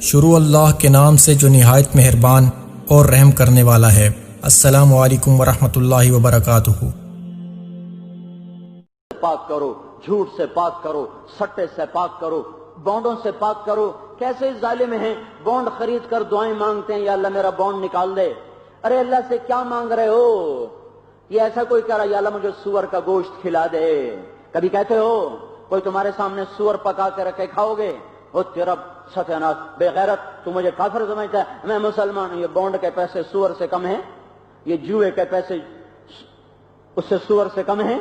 شروع اللہ کے نام سے جو نہایت مہربان اور رحم کرنے والا ہے۔ السلام علیکم ورحمۃ اللہ وبرکاتہ۔ پاک کرو، جھوٹ سے پاک کرو، سٹے سے پاک کرو، بونڈوں سے پاک کرو۔ کیسے ظالم ہیں، بونڈ خرید کر دعائیں مانگتے ہیں، یا اللہ میرا بونڈ نکال دے۔ ارے اللہ سے کیا مانگ رہے ہو؟ یہ ایسا کوئی کہہ رہا یا اللہ مجھے سور کا گوشت کھلا دے۔ کبھی کہتے ہو کوئی تمہارے سامنے سور پکا کے رکھے کھاؤ گے؟ وہ تیرا ستیاناش بے غیرت، تو مجھے کافر سمجھتا ہے، میں مسلمان ہوں۔ یہ بونڈ کے پیسے سور سے کم ہیں، یہ جوئے کے پیسے اس سے سور سے کم ہیں۔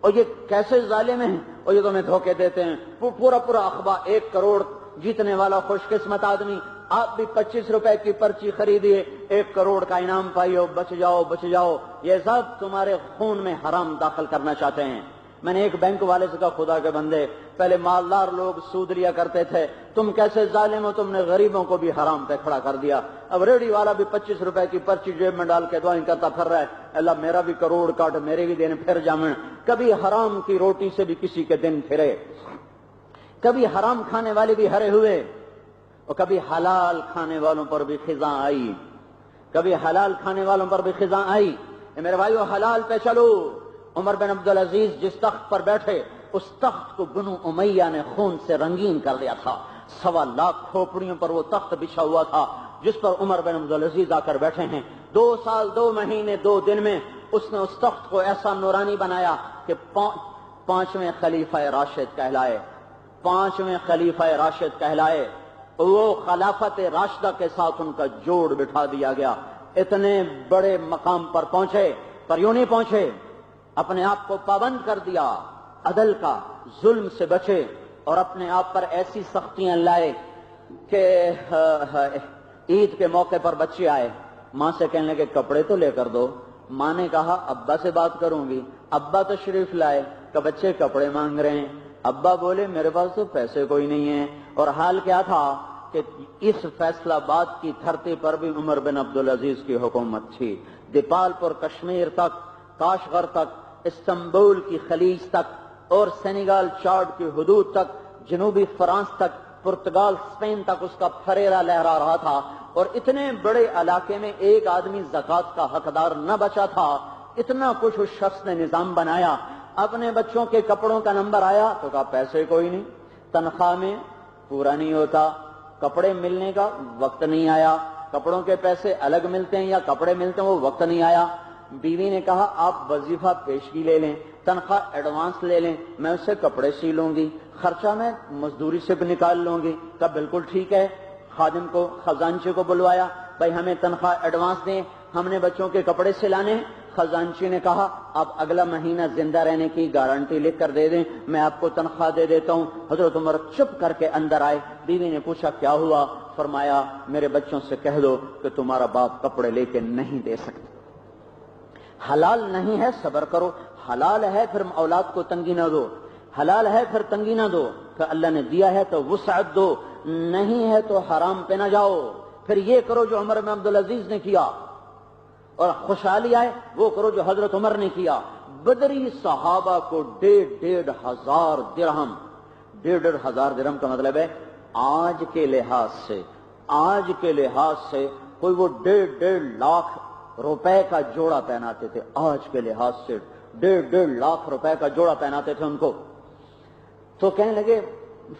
اور یہ کیسے ظالم ہیں، اور یہ تمہیں دھوکے دیتے ہیں۔ پورا اخبار 1 کروڑ جیتنے والا خوش قسمت آدمی، آپ بھی 25 روپے کی پرچی خریدیے، 1 کروڑ کا انعام پائیو، بچ جاؤ بچ جاؤ۔ یہ سب تمہارے خون میں حرام داخل کرنا چاہتے ہیں۔ میں نے ایک بینک والے سے کہا خدا کے بندے، پہلے مالدار لوگ سود لیا کرتے تھے، تم کیسے ظالم ہو، تم نے غریبوں کو بھی حرام پہ کھڑا کر دیا۔ اب ریڈی والا بھی 25 روپے کی پرچی جیب میں ڈال کے دعائیں کرتا پھر رہا ہے، اللہ میرا بھی کروڑ کاٹ، میرے بھی دن پھر جامن۔ کبھی حرام کی روٹی سے بھی کسی کے دن پھرے، کبھی حرام کھانے والے بھی ہرے ہوئے، اور کبھی حلال کھانے والوں پر بھی خزاں آئی، کبھی حلال کھانے والوں پر بھی خزاں آئی۔ میرے بھائیو حلال پہ چلو۔ عمر بن عبدالعزیز جس تخت پر بیٹھے، اس تخت کو بنو امیہ نے خون سے رنگین کر دیا تھا۔ 1.25 لاکھ کھوپڑیوں پر وہ تخت بچھا ہوا تھا جس پر عمر بن عبدالعزیز آ کر بیٹھے ہیں۔ 2 سال 2 مہینے 2 دن میں اس نے اس تخت کو ایسا نورانی بنایا کہ 5ویں خلیفہ راشد کہلائے، 5ویں خلیفہ راشد کہلائے۔ وہ خلافت راشدہ کے ساتھ ان کا جوڑ بٹھا دیا گیا۔ اتنے بڑے مقام پر پہنچے، پر یوں نہیں پہنچے، اپنے آپ کو پابند کر دیا، عدل کا، ظلم سے بچے، اور اپنے آپ پر ایسی سختیاں لائے کہ عید کے موقع پر بچے آئے، ماں سے کہنے لگے کپڑے تو لے کر دو۔ ماں نے کہا ابا سے بات کروں گی۔ ابا تشریف لائے کہ بچے کپڑے مانگ رہے ہیں۔ ابا بولے میرے پاس تو پیسے کوئی نہیں ہیں۔ اور حال کیا تھا کہ اس فیصلہ آباد کی دھرتی پر بھی عمر بن عبدالعزیز کی حکومت تھی۔ دیپال پور کشمیر تک، کاشغر تک، استنبول کی خلیج تک، اور سینیگال چاڈ کی حدود تک، جنوبی فرانس تک، پرتگال اسپین تک اس کا پھریرا لہرا رہا تھا۔ اور اتنے بڑے علاقے میں ایک آدمی زکوٰۃ کا حقدار نہ بچا تھا۔ اتنا کچھ اس شخص نے نظام بنایا۔ اپنے بچوں کے کپڑوں کا نمبر آیا تو کہا پیسے کوئی نہیں، تنخواہ میں پورا نہیں ہوتا، کپڑے ملنے کا وقت نہیں آیا، کپڑوں کے پیسے الگ ملتے ہیں یا کپڑے ملتے ہیں وہ وقت نہیں آیا۔ بیوی نے کہا آپ وظیفہ پیشگی لے لیں، تنخواہ ایڈوانس لے لیں، میں اس سے کپڑے سی لوں گی، خرچہ میں مزدوری سے بھی نکال لوں گی۔ کہا بالکل ٹھیک ہے۔ خادم کو، خزانچی کو بلوایا، بھائی ہمیں تنخواہ ایڈوانس دیں، ہم نے بچوں کے کپڑے سلانے۔ خزانچی نے کہا آپ اگلا مہینہ زندہ رہنے کی گارنٹی لکھ کر دے دیں، میں آپ کو تنخواہ دے دیتا ہوں۔ حضرت عمر چپ کر کے اندر آئے۔ بیوی نے پوچھا کیا ہوا؟ فرمایا میرے بچوں سے کہہ دو کہ تمہارا باپ کپڑے لے کے نہیں دے سکتا۔ حلال نہیں ہے صبر کرو، حلال ہے پھر اولاد کو تنگی نہ دو، حلال ہے پھر تنگی نہ دو، پھر اللہ نے دیا ہے تو وسعت دو، نہیں ہے تو حرام پہ نہ جاؤ۔ پھر یہ کرو جو عمر بن عبدالعزیز نے کیا، اور خوشحالی آئے وہ کرو جو حضرت عمر نے کیا۔ بدری صحابہ کو 1,500 درہم، 1,500 درہم کا مطلب ہے آج کے لحاظ سے کوئی وہ 1.5 لاکھ روپے کا جوڑا پہناتے تھے۔ آج کے لحاظ سے 1.5 لاکھ روپے کا جوڑا پہناتے تھے ان کو۔ تو کہنے لگے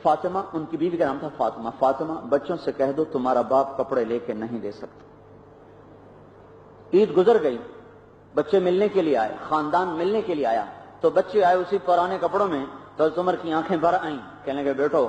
فاطمہ، ان کی بیوی کا نام تھا فاطمہ، فاطمہ بچوں سے کہہ دو تمہارا باپ کپڑے لے کے نہیں دے سکتا۔ عید گزر گئی، بچے ملنے کے لیے آئے، خاندان ملنے کے لیے آیا، تو بچے آئے اسی پرانے کپڑوں میں، تو حضرت عمر کی آنکھیں بھر آئیں۔ کہنے لگے بیٹو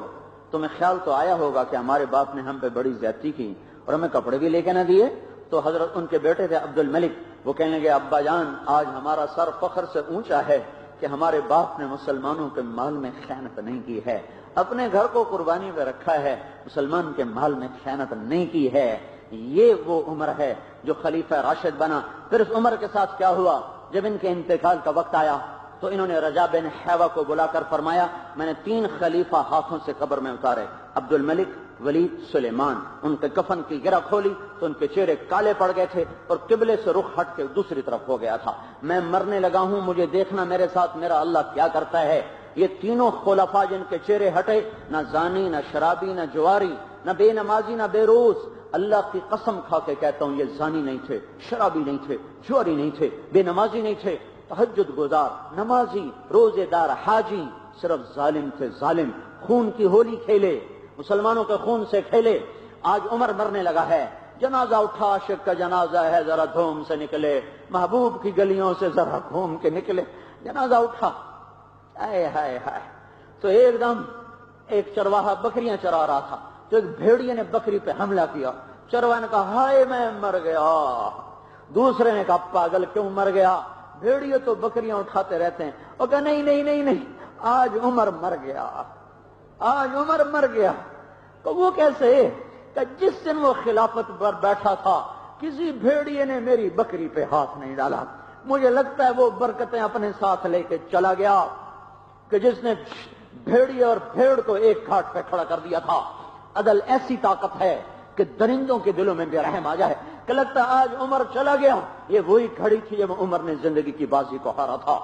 تمہیں خیال تو آیا ہوگا کہ ہمارے باپ نے ہم پہ بڑی زیادتی کی اور ہمیں کپڑے بھی لے کے نہ دیے۔ تو حضرت ان کے بیٹے تھے عبد الملک، وہ کہنے لگے ابا جان آج ہمارا سر فخر سے اونچا ہے کہ ہمارے باپ نے مسلمانوں کے مال میں خیانت نہیں کی ہے، اپنے گھر کو قربانی میں رکھا ہے، مسلمان کے مال میں خیانت نہیں کی ہے۔ یہ وہ عمر ہے جو خلیفہ راشد بنا۔ پھر اس عمر کے ساتھ کیا ہوا؟ جب ان کے انتقال کا وقت آیا تو انہوں نے رجا بن حیوہ کو بلا کر فرمایا میں نے 3 خلیفہ ہاتھوں سے قبر میں اتارے، عبد الملک، ولید، سلیمان۔ ان کے کفن کی گرہ کھولی تو ان کے چہرے کالے پڑ گئے تھے اور قبلے سے رخ ہٹ کے دوسری طرف ہو گیا تھا۔ میں مرنے لگا ہوں، مجھے دیکھنا میرے ساتھ میرا اللہ کیا کرتا ہے۔ یہ تینوں خلفاء جن کے چہرے ہٹے، نہ زانی، نہ شرابی، نہ جواری، نہ بے نمازی، نہ بے روز، اللہ کی قسم کھا کے کہتا ہوں یہ زانی نہیں تھے، شرابی نہیں تھے، جواری نہیں تھے، بے نمازی نہیں تھے، تہجد گزار، نمازی، روزے دار، حاجی، صرف ظالم تھے، ظالم، خون کی ہولی کھیلے، مسلمانوں کے خون سے کھیلے۔ آج عمر مرنے لگا ہے، جنازہ اٹھا، عاشق کا جنازہ ہے، ذرا دھوم سے نکلے، محبوب کی گلیوں سے ذرا گھوم کے نکلے، جنازہ اٹھا، ہائے ہائے ہائے، تو ایک دم ایک چرواہا بکریاں چرا رہا تھا، تو ایک بھیڑیے نے بکری پہ حملہ کیا، چرواہے نے کہا ہائے میں مر گیا، دوسرے نے کہا پاگل کیوں مر گیا، بھیڑیے تو بکریاں اٹھاتے رہتے ہیں، وہ کہا نہیں نہیں نہیں نہیں، آج عمر مر گیا، آج عمر مر گیا۔ تو وہ کیسے؟ کہ جس دن وہ خلافت پر بیٹھا تھا کسی بھیڑیے نے میری بکری پہ ہاتھ نہیں ڈالا، مجھے لگتا ہے وہ برکتیں اپنے ساتھ لے کے چلا گیا کہ جس نے بھیڑیے اور بھیڑ کو ایک گھاٹ پہ کھڑا کر دیا تھا۔ عدل ایسی طاقت ہے کہ درندوں کے دلوں میں بے رحم آ جائے کہ لگتا ہے آج عمر چلا گیا، یہ وہی کھڑی تھی جب عمر نے زندگی کی بازی کو ہارا تھا۔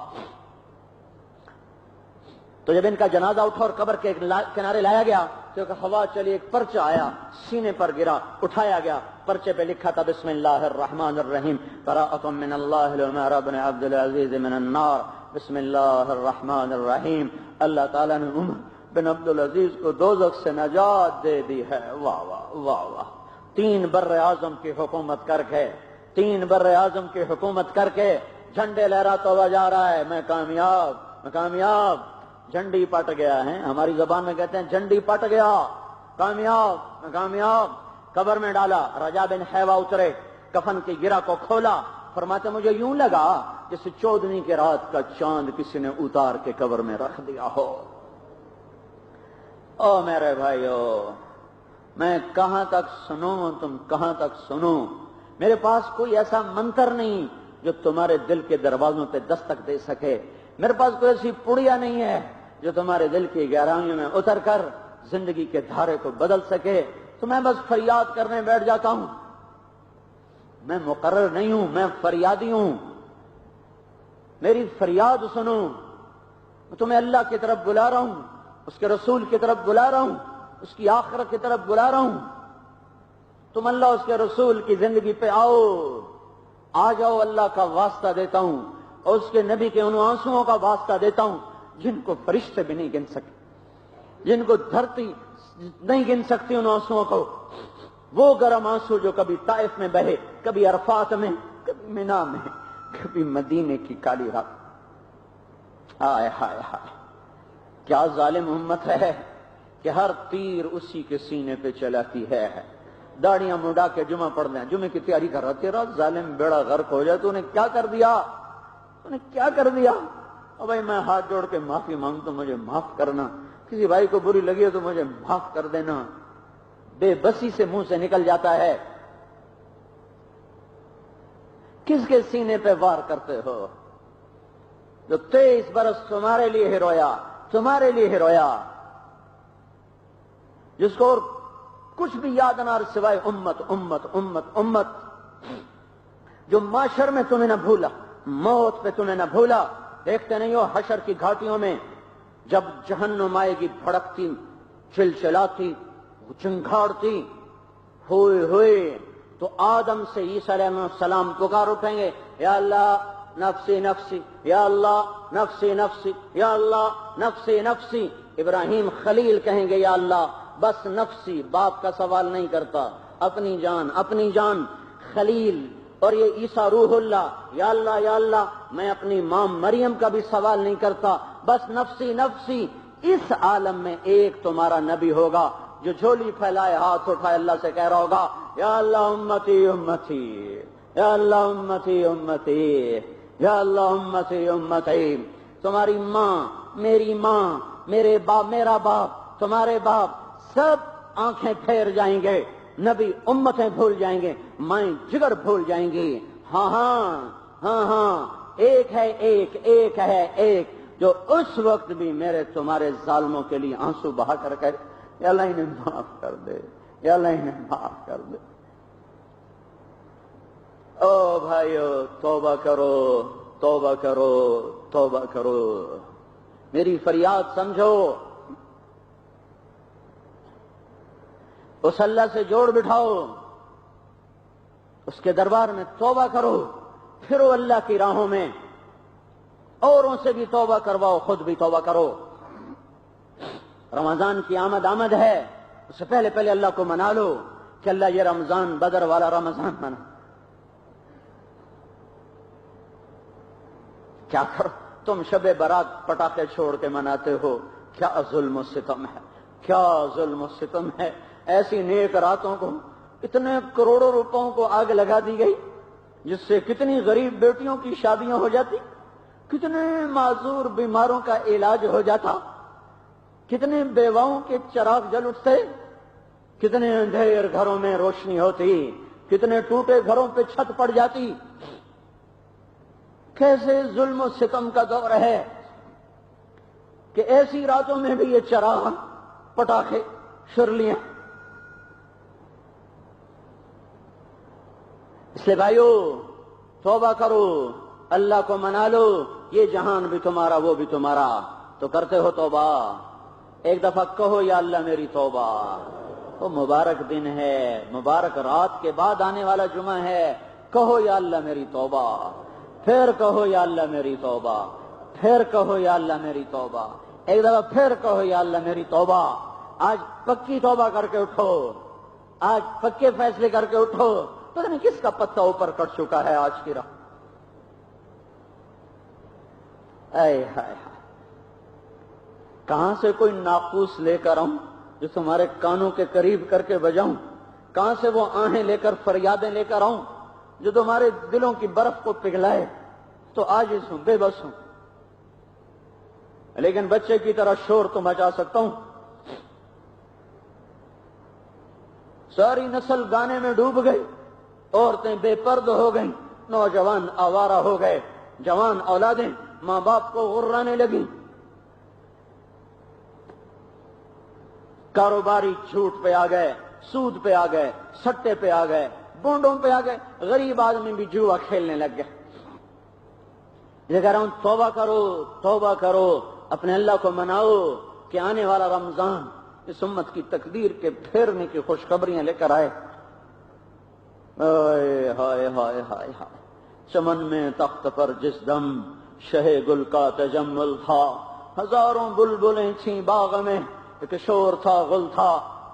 تو جب ان کا جنازہ اٹھا اور قبر کے کنارے لایا گیا تو ہوا چلی، ایک پرچہ آیا، سینے پر گرا، اٹھایا گیا، پرچے پہ لکھا تھا بسم اللہ الرحمن الرحیم، براءۃ من اللہ لعمر بن عبد العزیز من النار، بسم اللہ الرحمن الرحیم، اللہ تعالیٰ نے عمر بن عبد العزیز کو دوزخ سے نجات دے دی ہے۔ واہ واہ واہ واہ، 3 بر اعظم کی حکومت کر کے، 3 بر اعظم کی حکومت کر کے جھنڈے لہراتا ہوا جا رہا ہے، میں کامیاب، میں کامیاب، جھنڈی پٹ گیا ہے، ہماری زبان میں کہتے ہیں جھنڈی پٹ گیا، کامیاب، میں کامیاب۔ قبر میں ڈالا، رجا بن حیوہ اترے، کفن کی گرہ کو کھولا، فرماتے مجھے یوں لگا جیسے 14ویں کی رات کا چاند کسی نے اتار کے قبر میں رکھ دیا ہو۔ او میرے بھائیو، میں کہاں تک سنوں، تم کہاں تک سنو، میرے پاس کوئی ایسا منتر نہیں جو تمہارے دل کے دروازوں پہ دستک دے سکے، میرے پاس کوئی ایسی پڑیا نہیں ہے جو تمہارے دل کی گہرائیوں میں اتر کر زندگی کے دھارے کو بدل سکے، تو میں بس فریاد کرنے بیٹھ جاتا ہوں۔ میں مقرر نہیں ہوں، میں فریادی ہوں، میری فریاد سنو، میں تمہیں اللہ کی طرف بلا رہا ہوں، اس کے رسول کی طرف بلا رہا ہوں، اس کی آخرت کی طرف بلا رہا ہوں، تم اللہ اس کے رسول کی زندگی پہ آؤ، آ جاؤ، اللہ کا واسطہ دیتا ہوں، اور اس کے نبی کے ان آنسوؤں کا واسطہ دیتا ہوں جن کو فرشتے بھی نہیں گن سکتے، جن کو دھرتی نہیں گن سکتی ان آنسوؤں کو، وہ گرم آنسو جو کبھی طائف میں بہے، کبھی عرفات میں، کبھی منا میں، کبھی مدینے کی کالی رات۔ ہائے ہائے ہائے، کیا ظالم امت ہے کہ ہر تیر اسی کے سینے پہ چلاتی ہے، داڑیاں مڈا کے جمعہ پڑھ لیں، جمعے کی تیاری کر رہا، تیرا ظالم بیڑا غرق ہو جائے، تو انہیں کیا کر دیا، انہیں کیا کر دیا؟ اور بھائی میں ہاتھ جوڑ کے معافی مانگتا ہوں، مجھے معاف کرنا، کسی بھائی کو بری لگی ہے تو مجھے معاف کر دینا، بے بسی سے منہ سے نکل جاتا ہے۔ کس کے سینے پہ وار کرتے ہو؟ جو 23 برس تمہارے لیے ہی رویا، تمہارے لیے ہی رویا، جس کو اور کچھ بھی یاد نہ رہا سوائے امت امت امت امت، جو معاشر میں تمہیں نہ بھولا، موت پہ تمہیں نہ بھولا۔ دیکھتے نہیں ہو حشر کی گھاٹیوں میں جب جہنم آئے گی، بھڑکتی، چلچلاتی، چنگھاڑتی، ہوئے ہوئے، تو آدم سے عیسیٰ علیہ السلام پکار اٹھیں گے، یا اللہ نفسی نفسی، یا اللہ نفسی نفسی، یا اللہ نفسی نفسی۔ ابراہیم خلیل کہیں گے یا اللہ بس نفسی، باپ کا سوال نہیں کرتا، اپنی جان اپنی جان۔ خلیل اور یہ عیسیٰ روح اللہ، یا اللہ میں اپنی ماں مریم کا بھی سوال نہیں کرتا، بس نفسی نفسی۔ اس عالم میں ایک تمہارا نبی ہوگا جو جھولی پھیلائے، ہاتھ اٹھائے، اللہ سے کہہ رہا ہوگا یا اللہ امتی امتی، یا اللہ امتی امتی، یا اللہ امتی امتی۔ تمہاری ماں، میری ماں، میرے باپ، میرا باپ، تمہارے باپ، سب آنکھیں پھیر جائیں گے، نبی امتیں بھول جائیں گے، مائیں جگر بھول جائیں گی۔ ہاں ہاں ہاں ہاں، ایک ہے ایک، ایک ہے ایک جو اس وقت بھی میرے تمہارے ظالموں کے لیے آنسو بہا کر کہے یا اللہ انہیں معاف کر دے، یا اللہ انہیں معاف کر دے۔ او بھائیو، توبہ کرو، توبہ کرو، توبہ کرو۔ میری فریاد سمجھو، اس اللہ سے جوڑ بٹھاؤ، اس کے دربار میں توبہ کرو، پھرو اللہ کی راہوں میں، اوروں سے بھی توبہ کرواؤ، خود بھی توبہ کرو۔ رمضان کی آمد ہے، اس سے پہلے پہلے اللہ کو منا لو کہ اللہ یہ رمضان بدر والا رمضان منا۔ کیا کرو تم شب برات پٹاخے چھوڑ کے مناتے ہو؟ کیا ظلم و ستم ہے، کیا ظلم و ستم ہے۔ ایسی نیک راتوں کو اتنے کروڑوں روپوں کو آگ لگا دی گئی، جس سے کتنی غریب بیٹیوں کی شادیاں ہو جاتی، کتنے معذور بیماروں کا علاج ہو جاتا، کتنے بیواؤں کے چراغ جل اٹھتے، کتنے اندھیر گھروں میں روشنی ہوتی، کتنے ٹوٹے گھروں پہ چھت پڑ جاتی۔ کیسے ظلم و ستم کا دور ہے کہ ایسی راتوں میں بھی یہ چراغ، پٹاخے، شرلیاں۔ اس لیے بھائیو توبہ کرو، اللہ کو منا لو، یہ جہان بھی تمہارا وہ بھی تمہارا۔ تو کرتے ہو توبہ؟ ایک دفعہ کہو یا اللہ میری توبہ۔ وہ مبارک دن ہے، مبارک رات کے بعد آنے والا جمعہ ہے، کہو یا اللہ میری توبہ، پھر کہو یا اللہ میری توبہ، پھر کہو یا اللہ میری توبہ، ایک دفعہ پھر کہو یا اللہ میری توبہ۔ آج پکی توبہ کر کے اٹھو، آج پکے فیصلے کر کے اٹھو۔ پتہ نہیں کس کا پتہ اوپر کٹ چکا ہے آج کی رات۔ اے ہائے ہائے، کہاں سے کوئی ناقوس لے کر آؤں جو تمہارے کانوں کے قریب کر کے بجاؤں؟ کہاں سے وہ آہیں لے کر، فریادیں لے کر آؤں جو تمہارے دلوں کی برف کو پگھلائے؟ تو عاجز ہوں، بے بس ہوں، لیکن بچے کی طرح شور تو مچا سکتا ہوں۔ ساری نسل گانے میں ڈوب گئی، عورتیں بے پرد ہو گئیں، نوجوان آوارہ ہو گئے، جوان اولادیں ماں باپ کو غرانے لگیں، کاروباری جھوٹ پہ آ گئے، سود پہ آ گئے، سٹے پہ آ گئے، بونڈوں پہ آ گئے، غریب آدمی بھی جوا کھیلنے لگ گئے۔ یہ کہہ رہا ہوں توبہ کرو، توبہ کرو، اپنے اللہ کو مناؤ کہ آنے والا رمضان اس امت کی تقدیر کے پھیرنے کی خوشخبریاں لے کر آئے۔ ہائے ہائے ہائے ہائے ہائے، چمن میں تخت پر جس دم شہ گل کا تجمل تھا، ہزاروں بلبلیں تھیں باغ میں، ایک شور تھا غل تھا،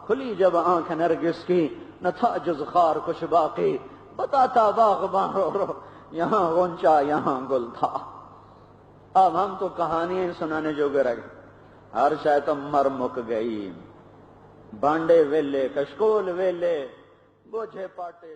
کھلی جب آنکھ نرگس کی نہ تھا جز خار کچھ باقی، بتاتا باغباں رو رو یہاں غنچہ یہاں گل تھا۔ اب ہم تو کہانیاں سنانے جو گئے، ہر شاید مر مک گئی، بانڈے ویلے کشکول ویلے بوجھے پاٹے